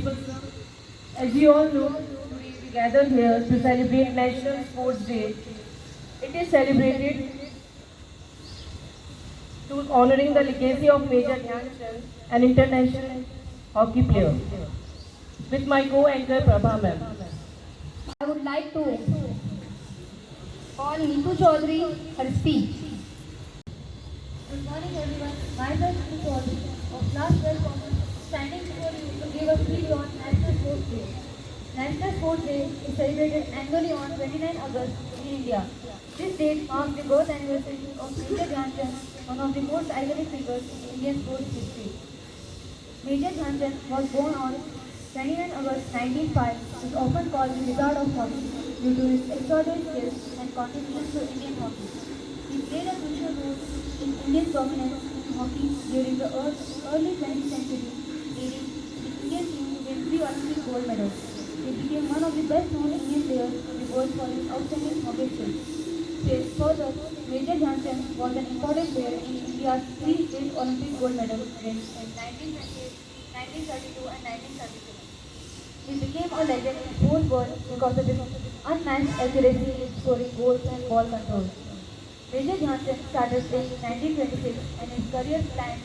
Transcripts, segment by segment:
Principal Sir. As we all know, today we gather here to celebrate National Sports Day. It is celebrated to honoring the legacy of Major Dhyan Chand, an international hockey player, with my co-anchor Prabha ma'am. I would like to call Neetu Chaudhary her speech. Good morning everyone. Myself Neetu Chaudhary of class 12 commerce standing before you to give a speech on National Sports Day. National Sports Day is celebrated annually on 29 August in India. This date marks the birth anniversary of Major Dhyan Chand, one of the most iconic figures in Indian sports history. Major Dhyan Chand was born on 29 August 1905, is often called the Wizard of Hockey due to his extraordinary skills and contributions to Indian hockey. He played a crucial role in India's dominance in hockey during the early 20th century, leading the Indian team to win 3 Olympic gold medals. He became one of the best-known Indian players in the world for his outstanding hockey skills. Further, Major Dhyan Chand was an important player in India's 3 state Olympic gold medal wins in 1928, 1932 and 1937. He became a legend in sports world because of his unmatched accuracy in scoring goals and ball control. Major Dhyan Chand started playing in 1926 and his career spanned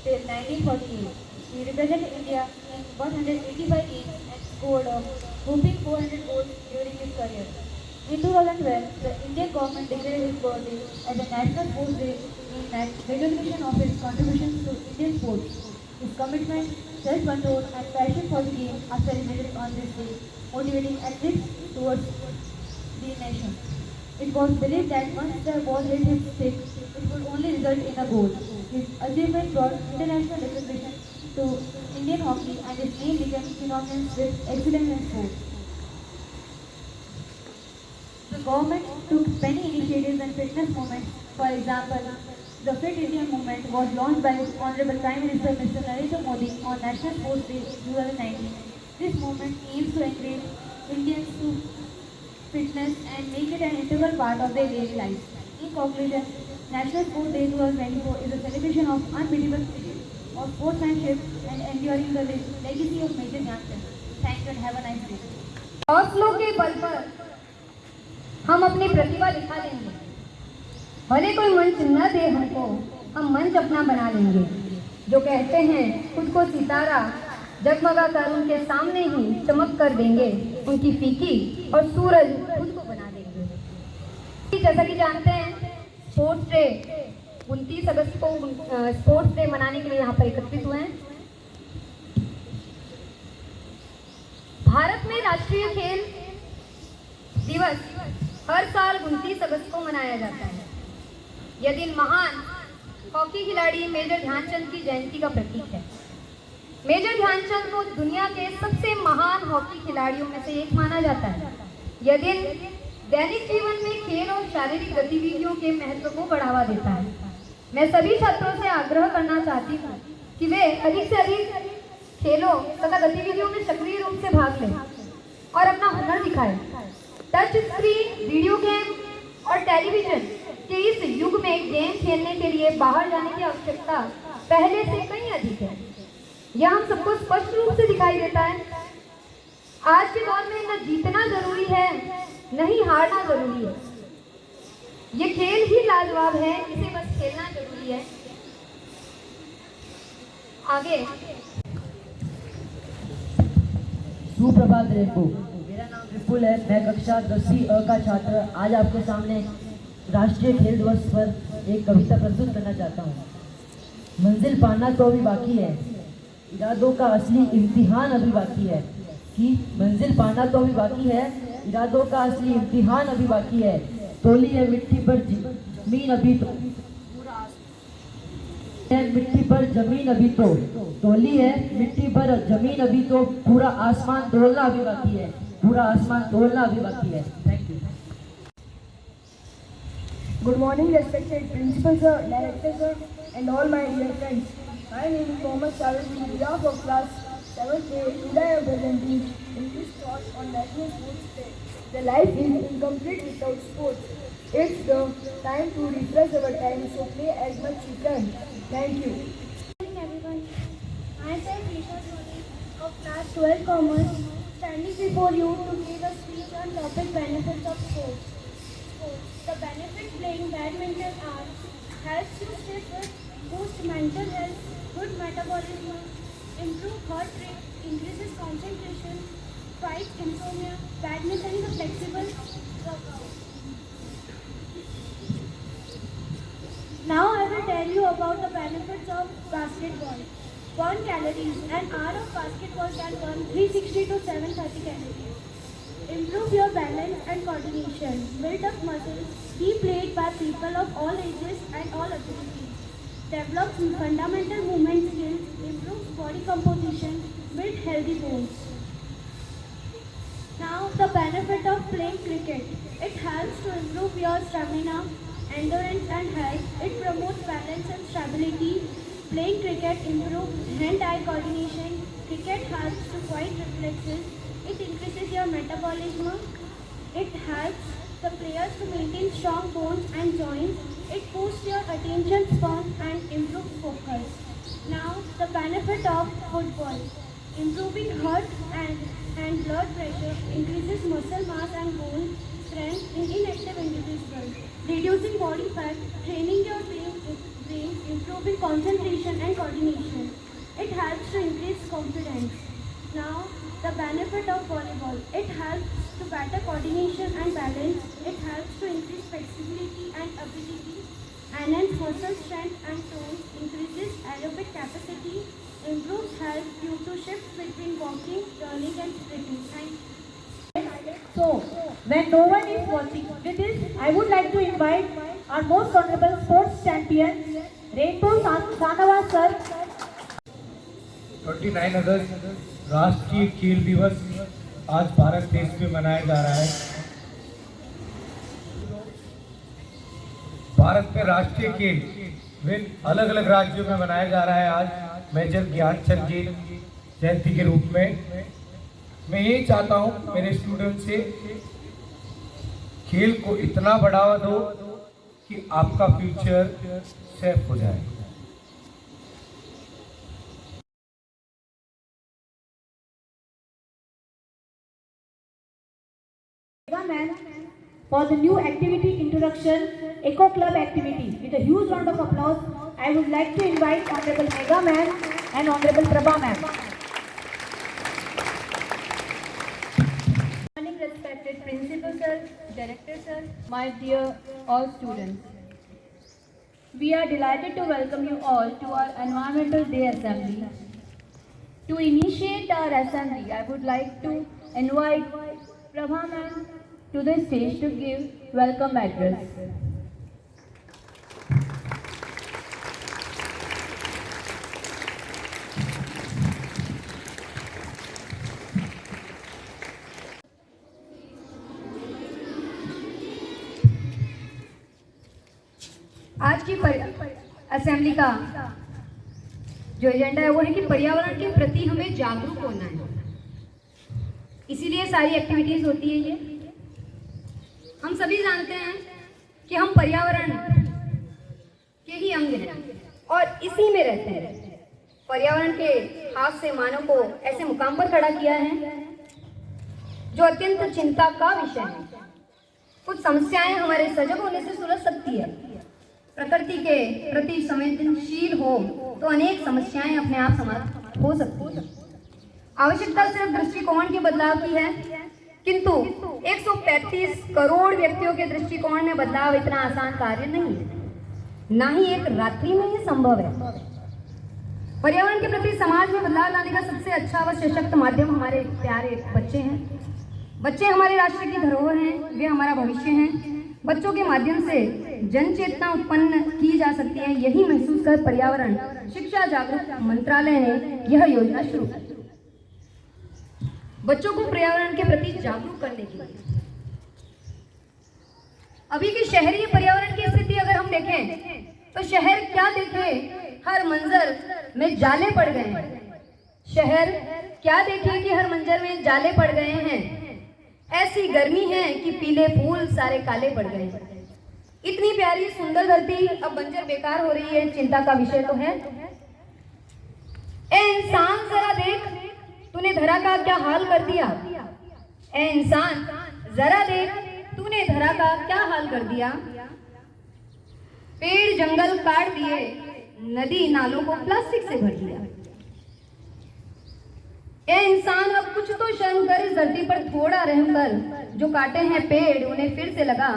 till 1948. He represented India in 185 games and scored a whopping 400 goals during his career. In 2012, the Indian government declared his birthday as a National Sports Day in recognition of his contributions to Indian sports. His commitment, self-control and passion for the game are celebrated on this day, motivating athletes towards the nation. It was believed that once the ball hit his stick, it would only result in a goal. His achievement brought international recognition to Indian hockey and his name became synonymous with excellence in sport. The government took many initiatives and fitness movements. For example, the Fit India movement was launched by Honorable Prime Minister Mr. Narendra Modi on National Sports Day in 2019. This movement aims to encourage Indians to fitness and make it an integral part of their daily lives. In conclusion, National Sports Day 2024 is a celebration of unbeatable spirit, of sportsmanship and enduring the legacy of Major Dhyan Chand. Thank you and have a nice day. हौसलों के बल पर हम अपनी प्रतिभा दिखा देंगे। भले कोई मंच न दे हमको, हम मंच अपना बना लेंगे। जो कहते हैं खुद को सितारा, जगमगा कर उनके सामने ही चमक कर देंगे। उनकी फीकी और सूरज खुद को बना देंगे। जैसा कि जानते हैं, स्पोर्ट्स डे 29 अगस्त को स्पोर्ट्स डे मनाने के लिए यहाँ पर एकत्रित हुए हैं। भारत में राष्ट्रीय खेल दिवस हर साल 29 अगस्त को मनाया जाता है। यह दिन महान हॉकी खिलाड़ी मेजर ध्यानचंद की जयंती का प्रतीक है। मेजर ध्यानचंद को दुनिया के सबसे महान हॉकी खिलाड़ियों में से एक माना जाता है। यह दिन दैनिक जीवन में खेल और शारीरिक गतिविधियों के महत्व को बढ़ावा देता है। मैं सभी छात्रों से आग्रह करना चाहती हूँ कि वे अधिक से अधिक खेलों तथा गतिविधियों में सक्रिय रूप से भाग लें और अपना हुनर दिखाएं। टच स्क्रीन, वीडियो गेम और टेलीविजन के इस युग में गेम खेलने के लिए बाहर जाने की आवश्यकता पहले से कहीं अधिक है। यह हम सबको स्पष्ट रूप से दिखाई देता है। आज के दौर में न जीतना जरूरी है, न ही हारना जरूरी है। ये खेल ही लाजवाब है, इसे बस खेलना जरूरी है। आगे सुप्रभात रेनबो। मेरा नाम विपुल है। मैं कक्षा 10वीं अ का छात्र आज आपके सामने राष्ट्रीय खेल दिवस पर एक कविता प्रस्तुत करना चाहता हूँ। मंजिल पाना तो अभी बाकी है, इरादों का असली इम्तिहान अभी बाकी है। कि मंजिल पाना तो अभी बाकी है, इरादों का असली इम्तिहान अभी बाकी है। तोली है मिट्टी पर जमीन अभी तो मिट्टी पर जमीन अभी तो तोली है मिट्टी पर जमीन अभी तो पूरा आसमान तोड़ना अभी बाकी है, पूरा आसमान तोड़ना अभी बाकी है। Thank you. Good morning, respected principal sir, director sir, and all my dear friends. My name is Mohammed Sharif. On behalf of class 7th A, today I am presenting English thoughts on National Sports Day. The life is incomplete without sports. It's the time to refresh our time, so play as much you can. Thank you. Good morning everyone. Myself Risha Soni of Class 12 Commerce, standing before you to give a speech on topic benefits of sports. The benefits playing badminton are helps you stay fit, boost mental health, good metabolism, improve heart rate, increases concentration, fights insomnia. Badminton is a flexible workout. Now I will tell you about the benefits of basketball. Burn calories. An hour of basketball can burn 360 to 730 calories. Improve your balance and coordination. Build up muscles. Be played by people of all ages and all abilities. Develops fundamental movement skills. Improves body composition. Build healthy bones. Now the benefit of playing cricket. It helps to improve your stamina, endurance and health. It promotes balance and stability. Playing cricket improves hand-eye coordination. Cricket helps to quiet reflexes. It increases your metabolism. It helps the players to maintain strong bones and joints. It boosts your attention span and improves focus. Now, the benefit of football. Improving heart and blood pressure, increases muscle mass and bone strength in inactive individuals. Reducing body fat, training your brain, improving concentration and coordination. It helps to increase confidence. Now, the benefit of volleyball. It helps to better coordination and balance. It helps to increase flexibility and ability, enhance muscle strength and tone, increases aerobic capacity, improves health due to shifts between walking, turning and sprinting. Thank you. So, when no one is watching, with this, I would like to invite our most honorable sports champion, Rainbow Sanawaz sir. 29 अगस्त राष्ट्रीय खेल दिवस आज भारत देश में मनाया जा रहा है। भारत में राष्ट्रीय खेल विभिन्न अलग अलग राज्यों में मनाया जा रहा है। आज मेजर ध्यानचंद जी जयंती के रूप में मैं यही चाहता हूँ मेरे स्टूडेंट से, खेल को इतना बढ़ावा दो कि आपका फ्यूचर सेफ हो जाए। Man for the new activity introduction, Eco Club activity. With a huge round of applause, I would like to invite Honorable Mega Man and Honorable Prabha Man. Good morning, respected Principal Sir, Director Sir, my dear all students. We are delighted to welcome you all to our Environmental Day Assembly. To initiate our assembly, I would like to invite Prabha Ma'am to the stage to give welcome address. आज की assembly का जो agenda है वो है कि पर्यावरण के प्रति हमें जागरूक होना है, इसीलिए सारी एक्टिविटीज होती है। ये हम सभी जानते हैं कि हम पर्यावरण के ही अंग हैं और इसी में रहते हैं। पर्यावरण के हाथ से मानव को ऐसे मुकाम पर खड़ा किया है जो अत्यंत चिंता का विषय है। कुछ समस्याएं हमारे सजग होने से सुलझ सकती है। प्रकृति के प्रति संवेदनशील हो तो अनेक समस्याएं अपने आप समाप्त हो सकती है। आवश्यकता सिर्फ दृष्टिकोण के बदलाव की है, किंतु 135 करोड़ व्यक्तियों के दृष्टिकोण में बदलाव इतना आसान कार्य नहीं है, ना ही एक रात्रि में ही संभव है। पर्यावरण के प्रति समाज में बदलाव लाने का सबसे अच्छा व सशक्त माध्यम हमारे प्यारे बच्चे हैं। बच्चे हमारे राष्ट्र की धरोहर हैं, वे हमारा भविष्य हैं। बच्चों के माध्यम से जन चेतना उत्पन्न की जा सकती है। यही महसूस कर पर्यावरण शिक्षा जागरूक मंत्रालय ने यह योजना शुरू की, बच्चों को पर्यावरण के प्रति जागरूक करने के लिए। अभी की शहरी पर्यावरण की स्थिति अगर हम देखें तो शहर क्या देखे, हर मंजर में जाले पड़ गए हैं। शहर क्या देखे कि हर मंजर में जाले पड़ गए हैं। ऐसी गर्मी है कि पीले फूल सारे काले पड़ गए हैं। इतनी प्यारी सुंदर धरती अब बंजर बेकार हो रही है, चिंता का विषय तो है। ए इंसान जरा देख, तूने धरा का क्या हाल कर दिया। ए इंसान जरा देख, तूने धरा का क्या हाल कर दिया। पेड़ जंगल काट दिए, नदी नालों को प्लास्टिक से भर दिया। ए इंसान अब कुछ तो शर्म कर, इस धरती पर थोड़ा रहम कर। जो काटे हैं पेड़ उन्हें फिर से लगा,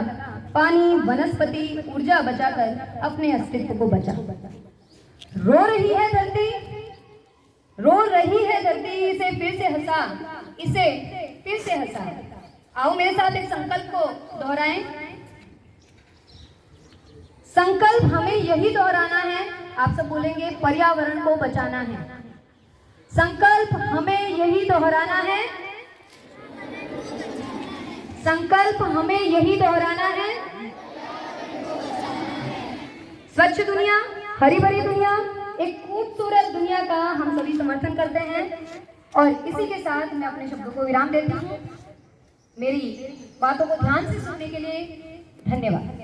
पानी वनस्पति ऊर्जा बचाकर अपने अस्तित्व को बचा। रो रही है धरती, रो रही है धरती, इसे फिर से हंसा, इसे फिर से हंसा। आओ मेरे साथ एक संकल्प को दोहराएं। संकल्प हमें यही दोहराना है, आप सब बोलेंगे पर्यावरण को बचाना है। संकल्प हमें यही दोहराना है, संकल्प हमें यही दोहराना है। स्वच्छ दुनिया, हरी भरी दुनिया, एक खूबसूरत दुनिया का हम सभी समर्थन करते हैं। और इसी के साथ मैं अपने शब्दों को विराम देती हूँ। मेरी बातों को ध्यान से सुनने के लिए धन्यवाद।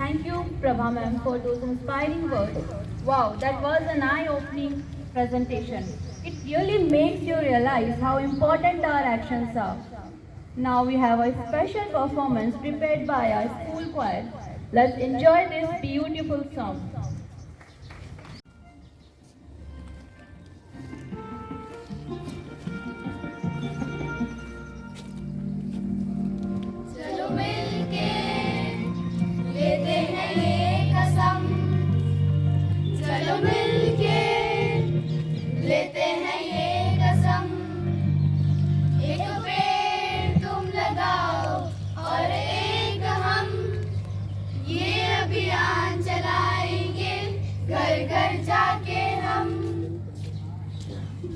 Thank you, Prabha ma'am, for those inspiring words. Wow, that was an eye-opening presentation. It really makes you realize how important our actions are. Now we have a special performance prepared by our school choir. Let's enjoy this beautiful song. चलो मिलके लेते हैं ये कसम, चलो मिलके लेते हैं ये कसम। एक पेड़ तुम लगाओ और एक हम, ये अभियान चलाएंगे घर घर जाके हम।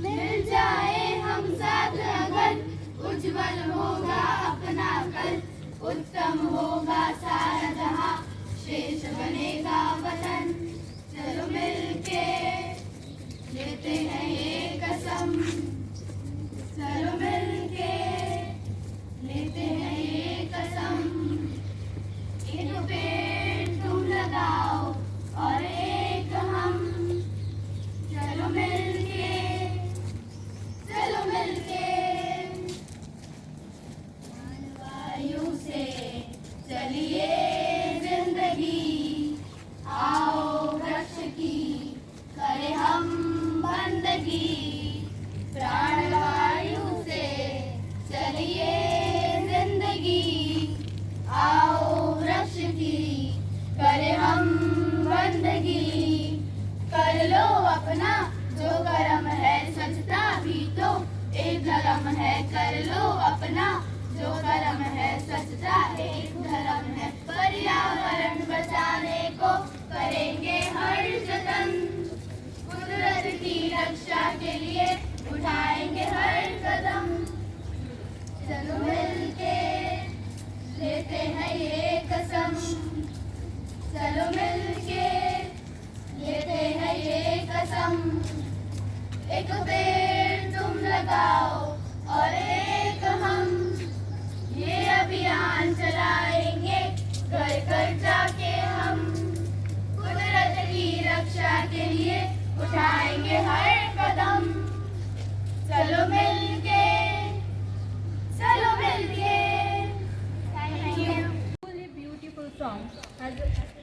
मिल जाए हम साथ अगर, उज्जवल होगा अपना कल, उत्तम होगा सारा जहां, श्रेष्ठ बनेगा वतन। चलो मिलके लेते हैं ये कसम, चलो मिलके लेते हैं ये कसम। एक पेड़ तुम लगाओ और एक हम, चलो मिलके, चलो मिलके। वायु से चलिए जिंदगी, आओ वृक्ष की करें हम बंदगी। प्राणवायु से चलिए जिंदगी, आओ वृक्ष की करें हम बंदगी। कर लो अपना जो कर्म है, स्वच्छता भी तो एक धर्म है। कर लो अपना जो कर्म है, स्वच्छता एक धर्म है। पर्यावरण बचाने को करेंगे हर जतन, कुदरत की रक्षा के लिए उठाएंगे हर कदम। चलो मिलके लेते हैं ये कसम, चलो मिलके लेते हैं ये कसम। एक पेड़ तुम लगाओ और एक हम, ये अभियान चलाएंगे घर घर जाके हम। कुदरत की रक्षा के लिए उठाएंगे हर कदम। चलो मिलके, चलो मिलके। Thank you. Truly beautiful song.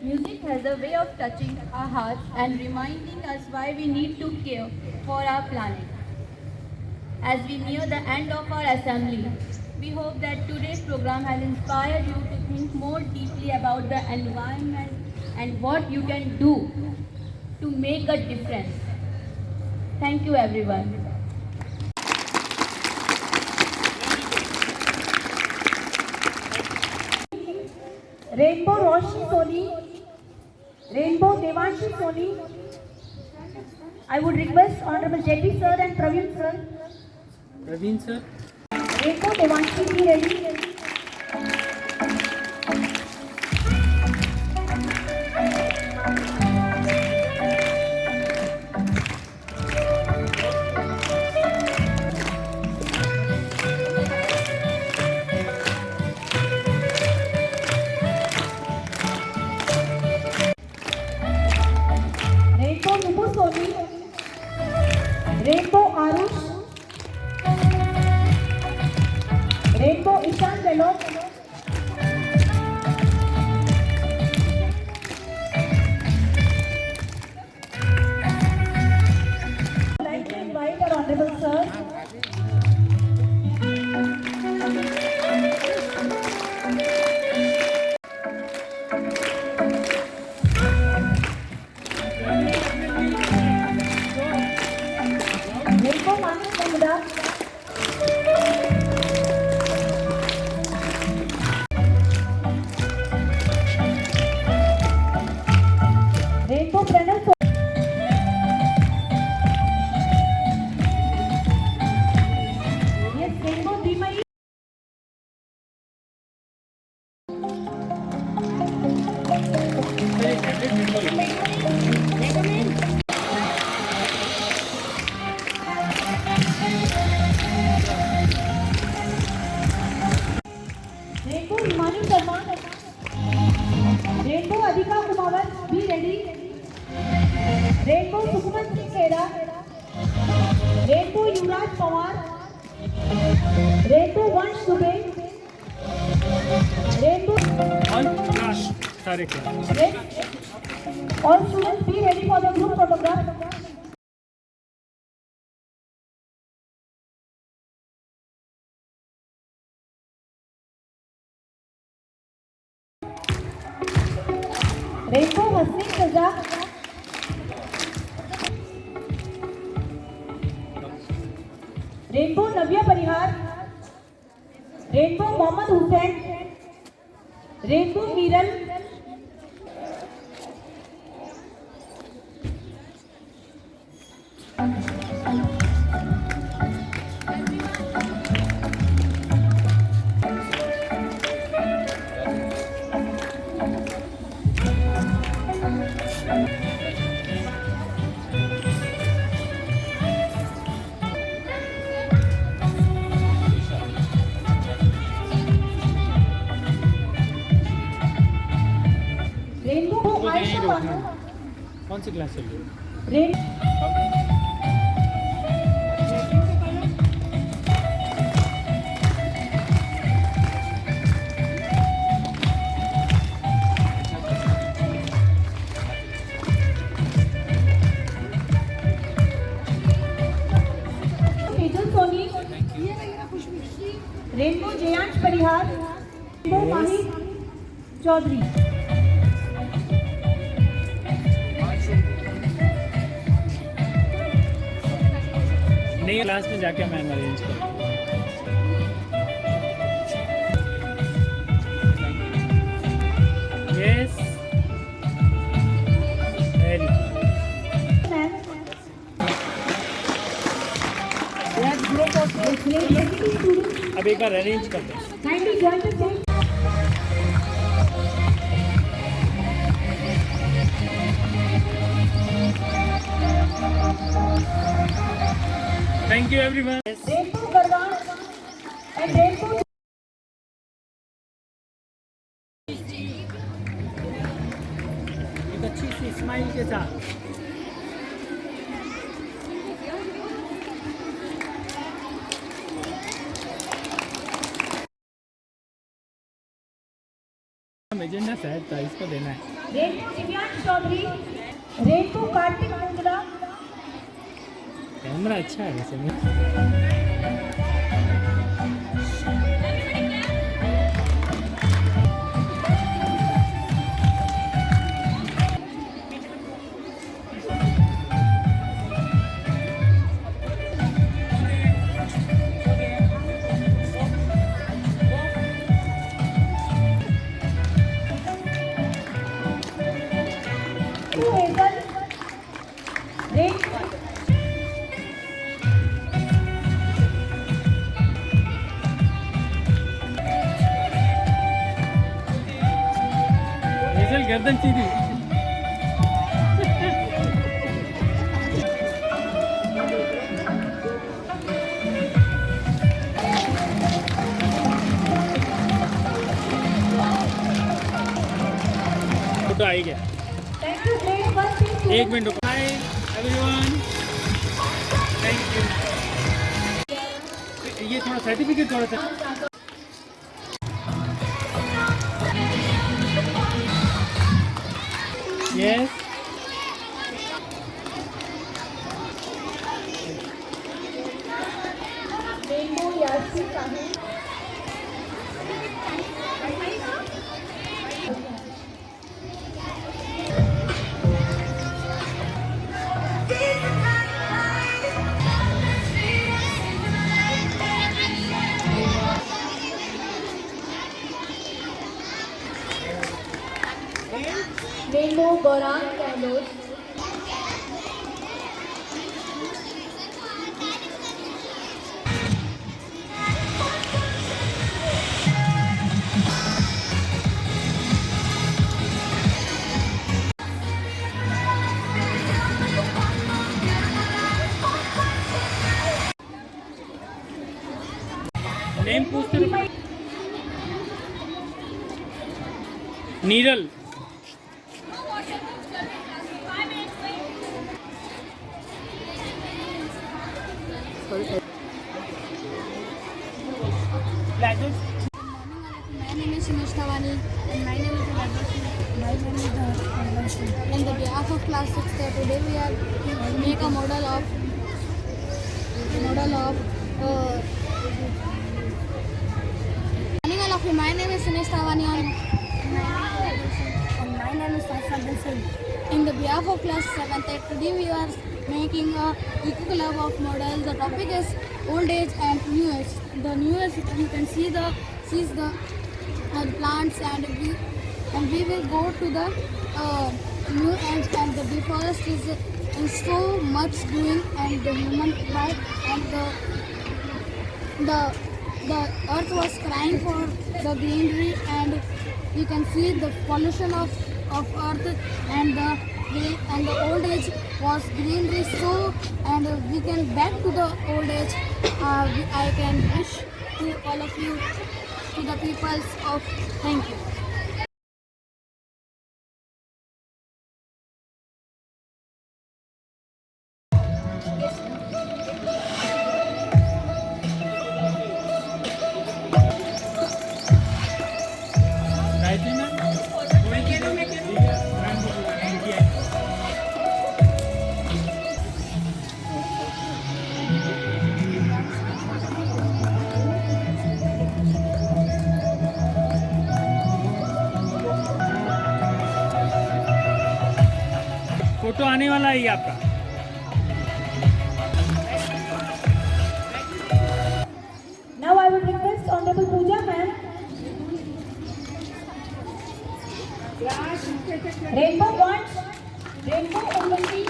Music has a way of touching our hearts and reminding us why we need to care for our planet. As we near the end of our assembly, we hope that today's program has inspired you to think more deeply about the environment and what you can do to make a difference. Thank you, everyone. Rainbow Roshni Soni, rainbow Devanshi Soni. I would request Honorable Jetty sir and Praveen sir. Praveen sir. Rainbow Devanshi be ready. Rainbow Nubu Rainbow Pranav. Yes, Rainbow Bhimai. Rainbow Himanyu Sharma. Rainbow Adhika Kumawat. Be ready. Rainbow Sukuman Singh Khera. Rainbow Yuvraj Pawar. Rainbow Vansh Dubey. Rainbow. सारे All students be ready for the group photograph. Rainbow Hasneen Razak. Rainbow Navya Parihar. Rainbow Mohammad Hussain. Rainbow Miral. Rainbow Aisha Banu. कौन सी class चल रही है? Rainbow Tejas Soni. Rainbow Jayansh Parihar. Rainbow Mahi Chaudhary. नहीं class में जाके मैं arrange कर yes very अब एक बार अरेंज करते हैं Kindly join the stage. Thank you everyone Rainbow Garwan and Rainbow. एक अच्छी सी स्माइल के साथ एजेंडा शायद था इसको देना है Rainbow Divyansh Chaudhary. Rainbow Kartik Mundra. Camera अच्छा है वैसे में Hazel. Rainbow. हेजल गर्दन सीधी फोटो आई गया Thank you, grade 1 to एक मिनट रुको हाय एवरीवन थैंक यू ये थोड़ा सर्टिफिकेट थोड़ा सा yes Rainbow Yasmin Sahu. Rainbow Gaurang Gehlot, name पूछते रहो। Niral. My name is Sumesh Thawani and my name is Radhashi. In the behalf of class 6, today we are make a model of morning all of you. My name is Sumesh Thawani and my name is Saiful Singh. In the behalf of class 7, today we are making a eco club of models. The topic is old age and new age. The new age, you can see the plants, and we will go to the new age, and the deforest is so much doing, and the human life, and the earth was crying for the greenery, and you can see the pollution of earth, and the old age was greenery. So, and we can back to the old age. I can wish to all of you, to the peoples of, thank you. Gayatri ma'am. Photo आने वाला है ये आपका। Now I would request Honorable Pooja ma'am. Rainbow wants rainbow embassy.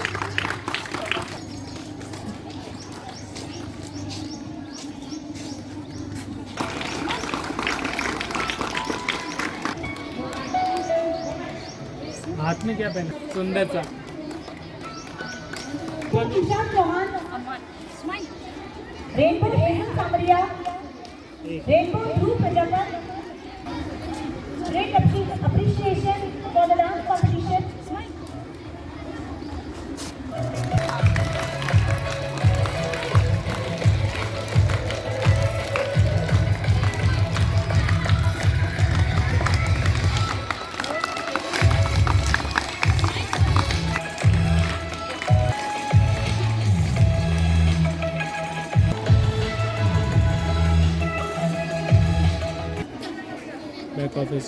हाथ में क्या पहना? सुंदर सा। Ishan Chauhan. Rainbow Prison Samaria. Rainbow Dhruv Prajapat. Great appreciation for the dance competition. Back office.